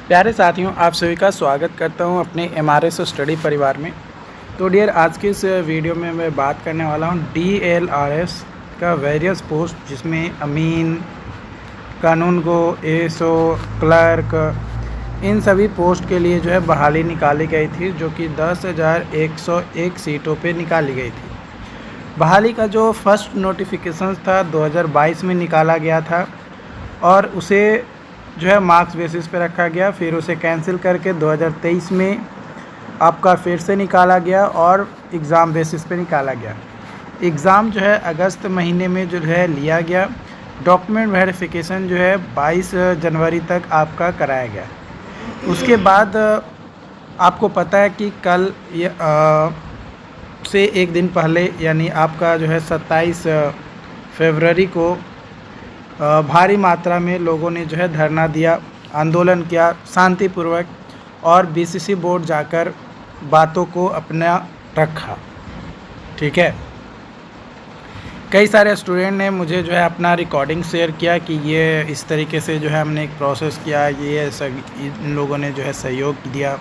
प्यारे साथियों, आप सभी का स्वागत करता हूं अपने एमआरएस स्टडी परिवार में। तो डियर, आज के इस वीडियो में मैं बात करने वाला हूं डीएलआरएस का वेरियस पोस्ट, जिसमें अमीन, कानूनगो, एएसओ, क्लर्क, इन सभी पोस्ट के लिए जो है बहाली निकाली गई थी, जो कि 10,101 सीटों पे निकाली गई थी। बहाली का जो फर्स्ट नोटिफिकेशन था 2022 में निकाला गया था और उसे जो है मार्क्स बेसिस पे रखा गया। फिर उसे कैंसिल करके 2023 में आपका फिर से निकाला गया और एग्ज़ाम बेसिस पे निकाला गया। एग्ज़ाम जो है अगस्त महीने में जो है लिया गया। डॉक्यूमेंट वेरिफिकेशन जो है 22 जनवरी तक आपका कराया गया। उसके बाद आपको पता है कि कल से एक दिन पहले यानी आपका जो है 27 फरवरी को भारी मात्रा में लोगों ने जो है धरना दिया, आंदोलन किया शांतिपूर्वक, और बीसीसी बोर्ड जाकर बातों को अपना रखा। ठीक है, कई सारे स्टूडेंट ने मुझे जो है अपना रिकॉर्डिंग शेयर किया कि ये इस तरीके से जो है हमने एक प्रोसेस किया, ये सब इन लोगों ने जो है सहयोग दिया।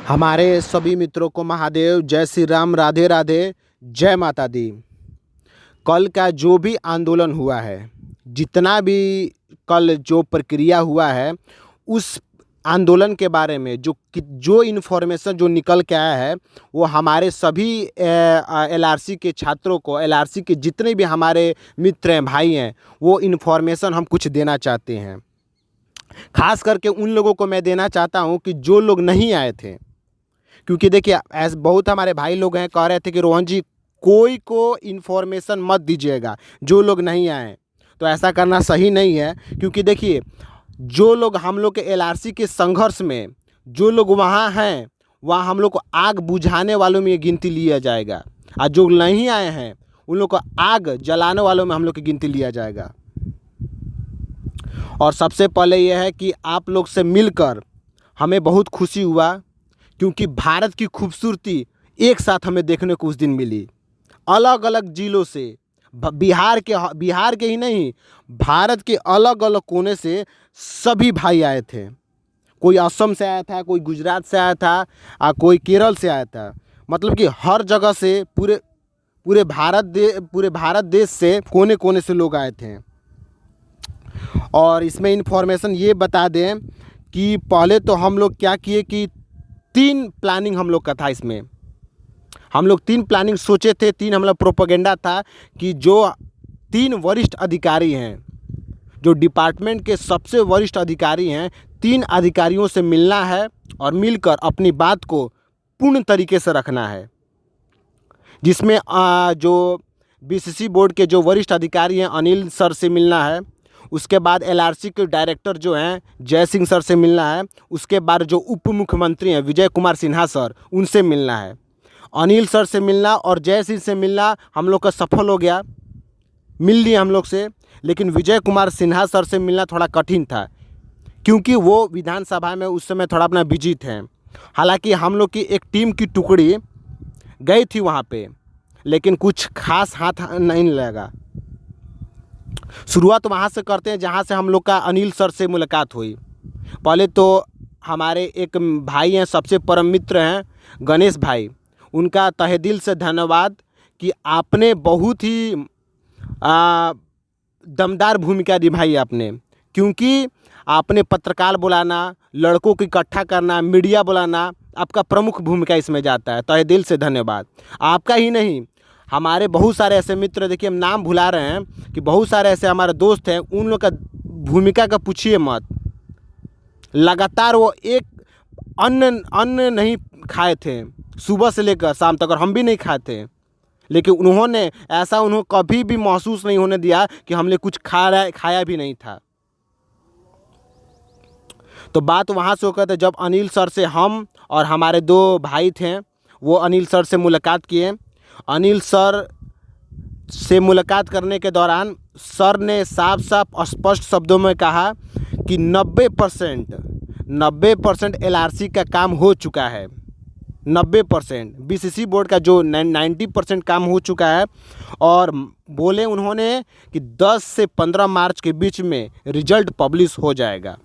हमारे सभी मित्रों को महादेव, जय श्री राम, राधे राधे, जय माता दी। कल का जो भी आंदोलन हुआ है, जितना भी कल जो प्रक्रिया हुआ है, उस आंदोलन के बारे में जो इन्फॉर्मेशन जो निकल के आया है, वो हमारे सभी एलआरसी के छात्रों को, एलआरसी के जितने भी हमारे मित्र हैं, भाई हैं, वो इन्फॉर्मेशन हम कुछ देना चाहते हैं। खास करके उन लोगों को मैं देना चाहता हूँ कि जो लोग नहीं आए थे, क्योंकि देखिए ऐसे बहुत हमारे भाई लोग हैं, कह रहे थे कि रोहन जी कोई को इन्फॉर्मेशन मत दीजिएगा जो लोग नहीं आए। तो ऐसा करना सही नहीं है, क्योंकि देखिए जो लोग हम लोग के एलआरसी के संघर्ष में जो लोग वहाँ हैं, वहाँ हम लोग को आग बुझाने वालों में ये गिनती लिया जाएगा, और जो नहीं आए हैं उन लोग को आग जलाने वालों में हम लोग की गिनती लिया जाएगा। और सबसे पहले यह है कि आप लोग से मिलकर हमें बहुत खुशी हुआ, क्योंकि भारत की खूबसूरती एक साथ हमें देखने को उस दिन मिली। अलग अलग जिलों से, बिहार के ही नहीं, भारत के अलग अलग कोने से सभी भाई आए थे। कोई असम से आया था, कोई गुजरात से आया था, और कोई केरल से आया था। मतलब कि हर जगह से पूरे भारत देश से कोने कोने से लोग आए थे। और इसमें इन्फॉर्मेशन ये बता दें कि पहले तो हम लोग क्या किए कि 3 प्लानिंग हम लोग का था। इसमें हम लोग 3 प्लानिंग सोचे थे, 3 हम लोग प्रोपेगेंडा था कि जो 3 वरिष्ठ अधिकारी हैं, जो डिपार्टमेंट के सबसे वरिष्ठ अधिकारी हैं, 3 अधिकारियों से मिलना है और मिलकर अपनी बात को पूर्ण तरीके से रखना है। जिसमें जो बीसीसी बोर्ड के जो वरिष्ठ अधिकारी हैं, अनिल सर से मिलना है। उसके बाद एलआरसी के डायरेक्टर जो हैं, जय सिंह सर से मिलना है। उसके बाद जो उप मुख्यमंत्री हैं, विजय कुमार सिन्हा सर, उनसे मिलना है। अनिल सर से मिलना और जय सिंह से मिलना हम लोग का सफल हो गया, मिल लिए हम लोग से। लेकिन विजय कुमार सिन्हा सर से मिलना थोड़ा कठिन था, क्योंकि वो विधानसभा में उस समय थोड़ा अपना बिजी थे। हालांकि हम लोग की एक टीम की टुकड़ी गई थी वहाँ पे, लेकिन कुछ खास हाथ नहीं लगा। शुरुआत वहाँ से करते हैं जहाँ से हम लोग का अनिल सर से मुलाकात हुई। पहले तो हमारे एक भाई हैं, सबसे परम मित्र हैं, गणेश भाई। उनका तहे दिल से धन्यवाद कि आपने बहुत ही दमदार भूमिका निभाई आपने, क्योंकि आपने पत्रकार बुलाना, लड़कों को इकट्ठा करना, मीडिया बुलाना, आपका प्रमुख भूमिका इसमें जाता है। तहे दिल से धन्यवाद। आपका ही नहीं, हमारे बहुत सारे ऐसे मित्र, देखिए हम नाम भुला रहे हैं, कि बहुत सारे ऐसे हमारे दोस्त हैं, उन लोग का भूमिका का पूछिए मत। लगातार वो एक अन्न नहीं खाए थे सुबह से लेकर शाम तक, और हम भी नहीं खाए थे, लेकिन उन्होंने कभी भी महसूस नहीं होने दिया कि हमने कुछ खाया भी नहीं था। तो बात वहाँ से होकर जब अनिल सर से हम और हमारे 2 भाई थे, वो अनिल सर से मुलाकात किए। अनिल सर से मुलाकात करने के दौरान सर ने साफ स्पष्ट शब्दों में कहा कि 90% एलआरसी का काम हो चुका है। 90% बीसीसी बोर्ड का जो 90% काम हो चुका है। और बोले उन्होंने कि 10 से 15 मार्च के बीच में रिजल्ट पब्लिश हो जाएगा।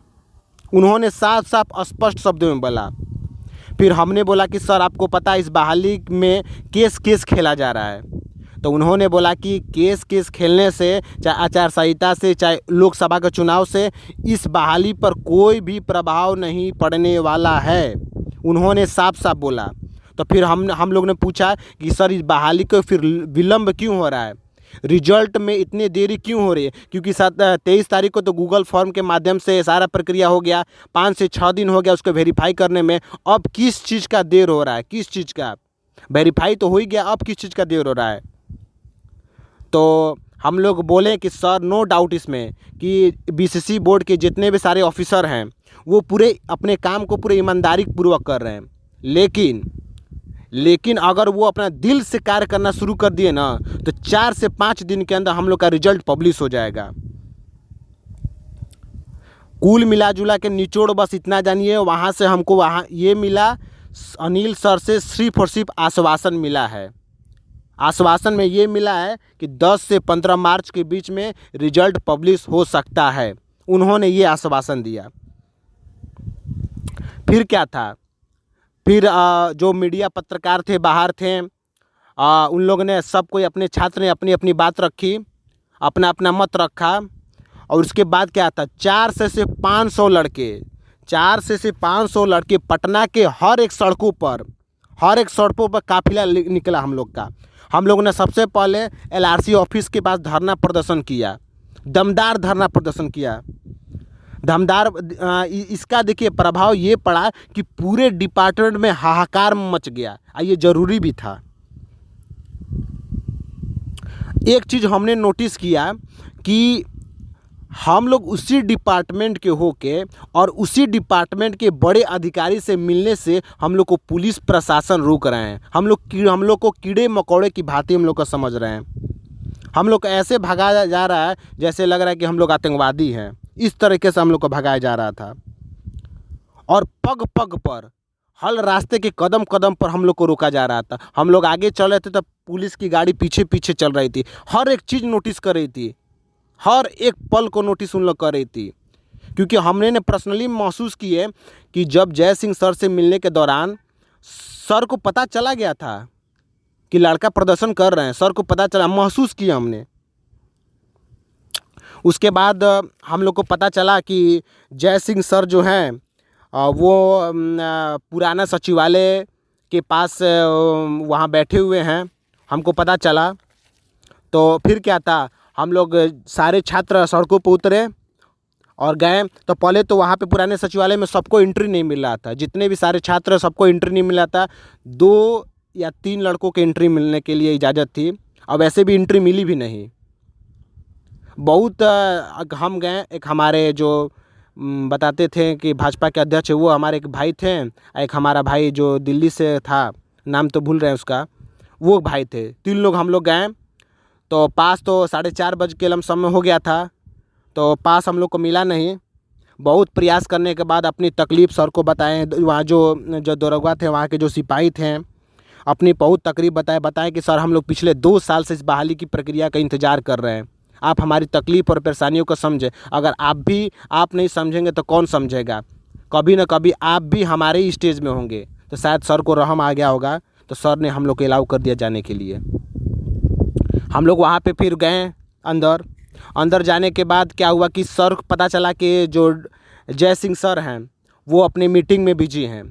उन्होंने साफ साफ स्पष्ट शब्दों में बोला। फिर हमने बोला कि सर आपको पता है इस बहाली में केस खेला जा रहा है। तो उन्होंने बोला कि केस खेलने से, चाहे आचार संहिता से, चाहे लोकसभा के चुनाव से, इस बहाली पर कोई भी प्रभाव नहीं पड़ने वाला है। उन्होंने साफ साफ बोला। तो फिर हम लोग ने पूछा कि सर इस बहाली को फिर विलम्ब क्यों हो रहा है, रिजल्ट में इतनी देरी क्यों हो रही है? क्योंकि 23 तारीख को तो गूगल फॉर्म के माध्यम से सारा प्रक्रिया हो गया, 5 से 6 दिन हो गया उसको वेरीफाई करने में। अब किस चीज़ का देर हो रहा है? किस चीज़ का? वेरीफाई तो हो ही गया, अब किस चीज़ का देर हो रहा है? तो हम लोग बोले कि सर नो डाउट इसमें कि बीसीसी बोर्ड के जितने भी सारे ऑफिसर हैं वो पूरे अपने काम को पूरे ईमानदारी पूर्वक कर रहे हैं, लेकिन अगर वो अपना दिल से कार्य करना शुरू कर दिए ना तो 4 से 5 दिन के अंदर हम लोग का रिजल्ट पब्लिश हो जाएगा। कुल मिला जुला के निचोड़ बस इतना जानिए, वहाँ से हमको वहाँ ये मिला, अनिल सर से सिर्फ और सिर्फ आश्वासन मिला है। आश्वासन में ये मिला है कि 10 से 15 मार्च के बीच में रिजल्ट पब्लिश हो सकता है। उन्होंने ये आश्वासन दिया। फिर क्या था? फिर जो मीडिया पत्रकार थे बाहर थे, उन लोगों ने सब कोई, अपने छात्र ने अपनी अपनी बात रखी, अपना अपना मत रखा। और उसके बाद क्या था? 400 से 500 लड़के पटना के हर एक सड़कों पर काफिला निकला हम लोग का। हम लोगों ने सबसे पहले एलआरसी ऑफिस के पास धरना प्रदर्शन किया, दमदार धरना प्रदर्शन किया। इसका देखिए प्रभाव ये पड़ा कि पूरे डिपार्टमेंट में हाहाकार मच गया। ये ज़रूरी भी था। एक चीज़ हमने नोटिस किया कि हम लोग उसी डिपार्टमेंट के होके और उसी डिपार्टमेंट के बड़े अधिकारी से मिलने से हम लोग को पुलिस प्रशासन रोक रहे हैं। हम लोग को कीड़े मकोड़े की भांति हम लोग को समझ रहे हैं। हम लोग को ऐसे भगाया जा रहा है जैसे लग रहा है कि हम लोग आतंकवादी हैं। इस तरीके से हम लोग को भगाया जा रहा था। और पग पग पर, हर रास्ते के कदम कदम पर हम लोग को रोका जा रहा था। हम लोग आगे चल रहे थे तब पुलिस की गाड़ी पीछे पीछे चल रही थी। हर एक चीज़ नोटिस कर रही थी, हर एक पल को नोटिस उन लोग कर रही थी। क्योंकि हमने पर्सनली महसूस की है कि जब जय सिंह सर से मिलने के दौरान सर को पता चला गया था कि लड़का प्रदर्शन कर रहे हैं, सर को पता चला, महसूस किया हमने। उसके बाद हम लोग को पता चला कि जय सिंह सर जो हैं वो पुराना सचिवालय के पास वहाँ बैठे हुए हैं, हमको पता चला। तो फिर क्या था, हम लोग सारे छात्र सड़कों पर उतरे और गए। तो पहले तो वहाँ पे पुराने सचिवालय में सबको एंट्री नहीं मिल रहा था, जितने भी सारे छात्र सबको एंट्री नहीं मिल रहा था। 2 या 3 लड़कों के एंट्री मिलने के लिए इजाज़त थी, और वैसे भी एंट्री मिली भी नहीं। बहुत हम गए, एक हमारे जो बताते थे कि भाजपा के अध्यक्ष है, वो हमारे एक भाई थे, एक हमारा भाई जो दिल्ली से था, नाम तो भूल रहे हैं उसका, वो भाई थे। 3 लोग हम लोग गए। तो पास तो 4:30 बज के लमसम में हो गया था, तो पास हम लोग को मिला नहीं। बहुत प्रयास करने के बाद अपनी तकलीफ़ सर को बताएं। वहाँ जो दरोगा थे, वहाँ के जो सिपाही थे, अपनी बहुत तकलीफ़ बताएं कि सर हम लोग पिछले 2 साल से इस बहाली की प्रक्रिया का इंतज़ार कर रहे हैं। आप हमारी तकलीफ़ और परेशानियों को समझें। अगर आप नहीं समझेंगे तो कौन समझेगा? कभी ना कभी आप भी हमारे ही स्टेज में होंगे। तो शायद सर को रहम आ गया होगा, तो सर ने हम लोग को अलाउ कर दिया जाने के लिए। हम लोग वहाँ पे फिर गए अंदर जाने के बाद क्या हुआ कि सर को पता चला कि जो जय सिंह सर हैं वो अपनी मीटिंग में बिजी हैं।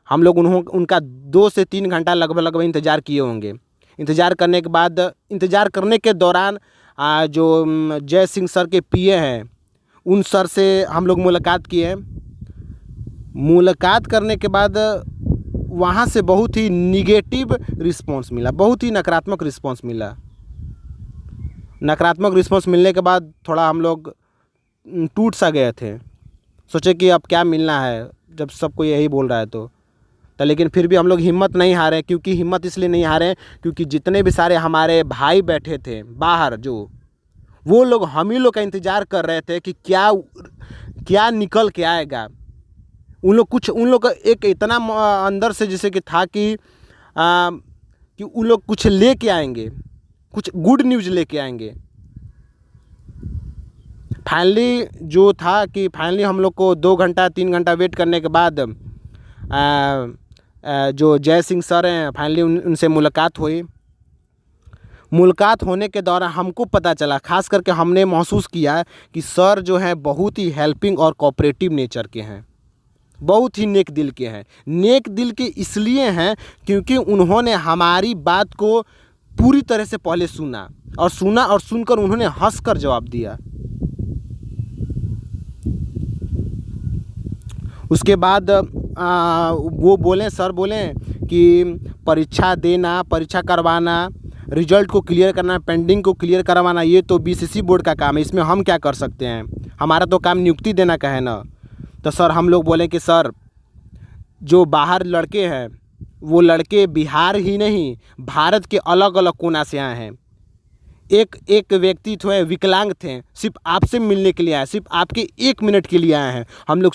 हम लोग उनका 2 से 3 घंटा लगभग इंतज़ार किए होंगे। इंतज़ार करने के दौरान जो जय सिंह सर के पीए हैं, उन सर से हम लोग मुलाकात किए। मुलाकात करने के बाद वहाँ से बहुत ही निगेटिव रिस्पॉन्स मिला, बहुत ही नकारात्मक रिस्पॉन्स मिला। नकारात्मक रिस्पॉन्स मिलने के बाद थोड़ा हम लोग टूट सा गए थे। सोचे कि अब क्या मिलना है जब सबको यही बोल रहा है तो लेकिन फिर भी हम लोग हिम्मत नहीं हारे। क्योंकि हिम्मत इसलिए नहीं हारे क्योंकि जितने भी सारे हमारे भाई बैठे थे बाहर, जो वो लोग हम ही लोग का इंतज़ार कर रहे थे कि क्या निकल के आएगा। उन लोग का एक इतना अंदर से जैसे कि था कि उन लोग कुछ लेके आएंगे, कुछ गुड न्यूज़ लेके आएंगे। फाइनली जो था कि फाइनली हम लोग को 2 घंटा 3 घंटा वेट करने के बाद जो जय सिंह सर हैं फाइनली उनसे मुलाकात हुई। मुलाकात होने के दौरान हमको पता चला, खास करके हमने महसूस किया कि सर जो हैं बहुत ही हेल्पिंग और कोऑपरेटिव नेचर के हैं, बहुत ही नेक दिल के हैं। नेक दिल के इसलिए हैं क्योंकि उन्होंने हमारी बात को पूरी तरह से पहले सुना और सुनकर उन्होंने हंसकर जवाब दिया। उसके बाद सर बोले कि परीक्षा देना, परीक्षा करवाना, रिजल्ट को क्लियर करना, पेंडिंग को क्लियर करवाना, ये तो बीसीसी बोर्ड का काम है, इसमें हम क्या कर सकते हैं, हमारा तो काम नियुक्ति देना का है ना। तो सर हम लोग बोले कि सर जो बाहर लड़के हैं वो लड़के बिहार ही नहीं भारत के अलग अलग कोना से आए हैं। एक व्यक्ति थे विकलांग थे, सिर्फ आपसे मिलने के लिए आए, सिर्फ आपके 1 मिनट के लिए आए हैं। हम लोग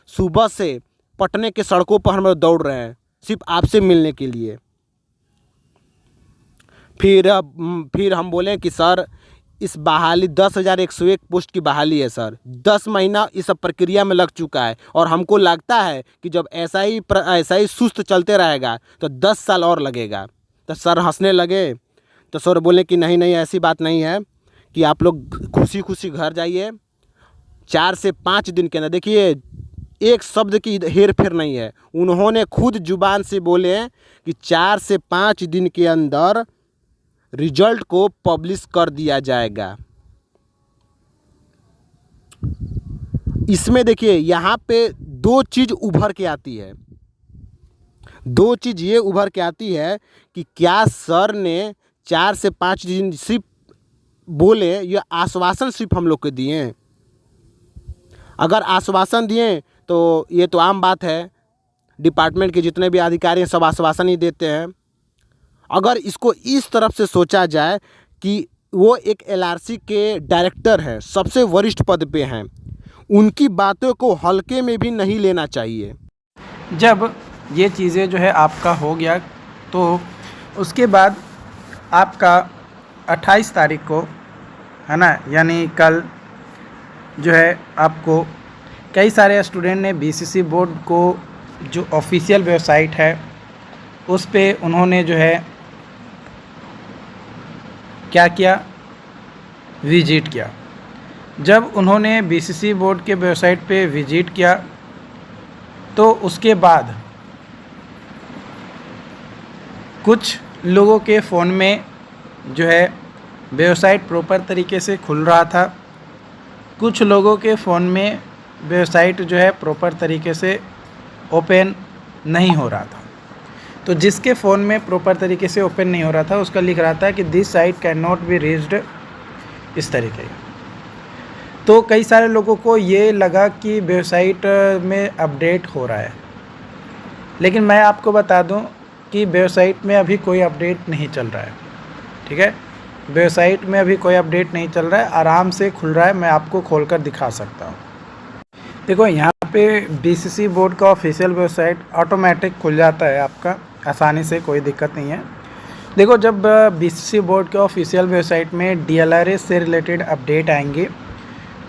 सुबह से पटने के सड़कों पर हम लोग दौड़ रहे हैं सिर्फ आपसे मिलने के लिए। फिर हम बोले कि सर इस बहाली 10,101 पोस्ट की बहाली है सर, 10 महीना इस प्रक्रिया में लग चुका है और हमको लगता है कि जब ऐसा ही सुस्त चलते रहेगा तो 10 साल और लगेगा। तो सर हंसने लगे। तो सर बोले कि नहीं ऐसी बात नहीं है कि आप लोग खुशी खुशी घर जाइए, 4 से 5 दिन के अंदर, देखिए एक शब्द की हेर फेर नहीं है, उन्होंने खुद जुबान से बोले कि 4 से 5 दिन के अंदर रिजल्ट को पब्लिश कर दिया जाएगा। इसमें देखिए यहाँ पे 2 चीज़ उभर के आती है। 2 चीज़ ये उभर के आती है कि क्या सर ने 4 से 5 दिन सिर्फ बोले या आश्वासन सिर्फ हम लोग को दिए। अगर आश्वासन दिए तो ये तो आम बात है, डिपार्टमेंट के जितने भी अधिकारी हैं सब आश्वासन ही देते हैं। अगर इसको इस तरफ से सोचा जाए कि वो एक एलआरसी के डायरेक्टर हैं, सबसे वरिष्ठ पद पे हैं, उनकी बातों को हल्के में भी नहीं लेना चाहिए। जब ये चीज़ें जो है आपका हो गया तो उसके बाद आपका 28 तारीख को है ना, यानी कल जो है आपको कई सारे स्टूडेंट ने बीसीसी बोर्ड को जो ऑफिशियल वेबसाइट है उस पे उन्होंने जो है क्या किया, विजिट किया। जब उन्होंने बीसीसी बोर्ड के वेबसाइट पे विजिट किया तो उसके बाद कुछ लोगों के फ़ोन में जो है वेबसाइट प्रॉपर तरीके से खुल रहा था, कुछ लोगों के फ़ोन में वेबसाइट जो है प्रॉपर तरीके से ओपन नहीं हो रहा था। तो जिसके फ़ोन में प्रॉपर तरीके से ओपन नहीं हो रहा था उसका लिख रहा था कि this site can not be reached, इस तरीके का। तो कई सारे लोगों को ये लगा कि वेबसाइट में अपडेट हो रहा है, लेकिन मैं आपको बता दूं कि वेबसाइट में अभी कोई अपडेट नहीं चल रहा है। ठीक है, वेबसाइट में अभी कोई अपडेट नहीं चल रहा है, आराम से खुल रहा है। मैं आपको खोलकर दिखा सकता हूँ। देखो यहाँ पे बीसीसी बोर्ड का ऑफिशियल वेबसाइट ऑटोमेटिक खुल जाता है आपका आसानी से, कोई दिक्कत नहीं है। देखो जब बीसीसी बोर्ड के ऑफिशियल वेबसाइट में डीएलआरएस से रिलेटेड अपडेट आएंगे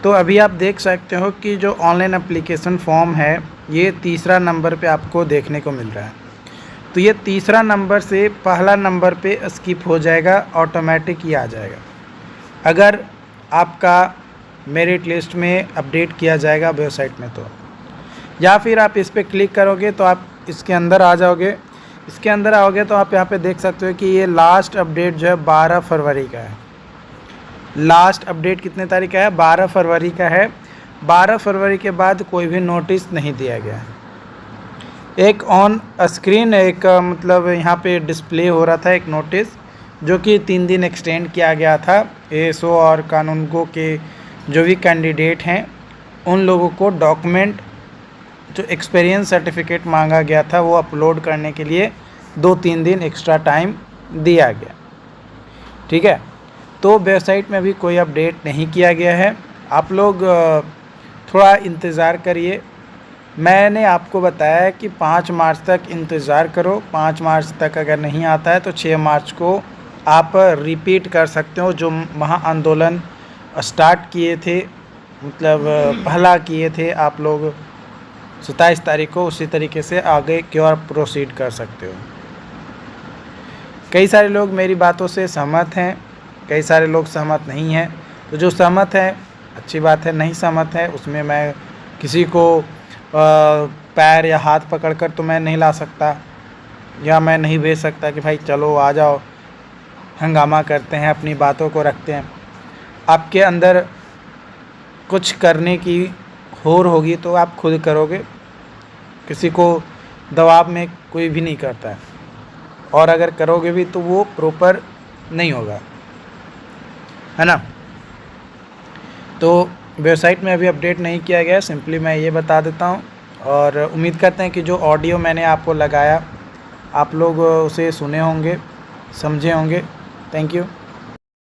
तो अभी आप देख सकते हो कि जो ऑनलाइन एप्लीकेशन फॉर्म है ये 3रा नंबर पे आपको देखने को मिल रहा है। तो ये 3रा नंबर से पहला नंबर पे स्किप हो जाएगा, ऑटोमेटिक ही आ जाएगा अगर आपका मेरिट लिस्ट में अपडेट किया जाएगा वेबसाइट में। तो या फिर आप इस पर क्लिक करोगे तो आप इसके अंदर आ जाओगे। इसके अंदर आओगे तो आप यहाँ पे देख सकते हो कि ये लास्ट अपडेट जो है 12 फरवरी का है। लास्ट अपडेट कितने तारीख का है? 12 फरवरी का है। 12 फरवरी के बाद कोई भी नोटिस नहीं दिया गया है। एक ऑन स्क्रीन एक मतलब यहाँ पे डिस्प्ले हो रहा था एक नोटिस, जो कि 3 दिन एक्सटेंड किया गया था। एएसओ और कानूनगो के जो भी कैंडिडेट हैं उन लोगों को डॉक्यूमेंट जो एक्सपीरियंस सर्टिफिकेट मांगा गया था वो अपलोड करने के लिए 2-3 दिन एक्स्ट्रा टाइम दिया गया। ठीक है, तो वेबसाइट में भी कोई अपडेट नहीं किया गया है। आप लोग थोड़ा इंतज़ार करिए। मैंने आपको बताया है कि 5 मार्च तक इंतज़ार करो। 5 मार्च तक अगर नहीं आता है तो 6 मार्च को आप रिपीट कर सकते हो जो महा आंदोलन स्टार्ट किए थे, मतलब पहला किए थे आप लोग 27 तारीख को, उसी तरीके से आगे की ओर प्रोसीड कर सकते हो। कई सारे लोग मेरी बातों से सहमत हैं, कई सारे लोग सहमत नहीं हैं। तो जो सहमत है अच्छी बात है, नहीं सहमत है उसमें मैं किसी को पैर या हाथ पकड़कर तो मैं नहीं ला सकता, या मैं नहीं भेज सकता कि भाई चलो आ जाओ, हंगामा करते हैं, अपनी बातों को रखते हैं। आपके अंदर कुछ करने की होड़ होगी तो आप खुद करोगे, किसी को दबाव में कोई भी नहीं करता है, और अगर करोगे भी तो वो प्रॉपर नहीं होगा, है ना। तो वेबसाइट में अभी अपडेट नहीं किया गया, सिंपली मैं ये बता देता हूँ। और उम्मीद करते हैं कि जो ऑडियो मैंने आपको लगाया आप लोग उसे सुने होंगे, समझे होंगे। Thank you.